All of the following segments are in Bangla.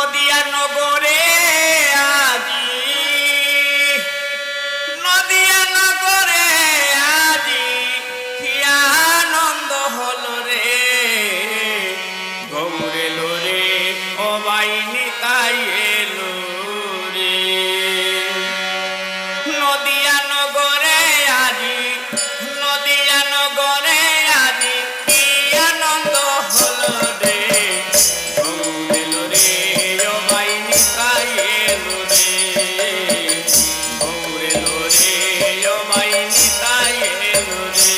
নদিয়া নগরে আজি নদিয়া নগরে আজি কি আনন্দ হলো রে গৌর এলো রে ও বাইনি তাই এলো রে নদিয়া নগরে আজি নদিয়া নগরে আজি কি আনন্দ হলো রে গৌর এলো রে ও বাইনি তাই এলো রে গৌর এলো রে ও বাইনি তাই এলো রে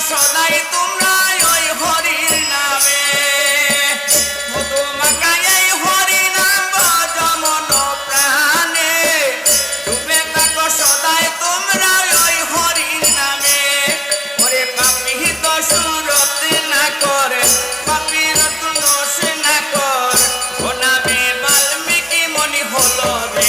সদাই তোমরা ওই হরির নামে মধুমাখায় এই হরি নাম বজমন প্রাণে ডুবে থাকো সদাই তোমরা ওই হরির নামে ওরে পাপী তো সুরত না করে পাপীর তো দোষ না কর ও নামে বাল্মীকি মনি হলো রে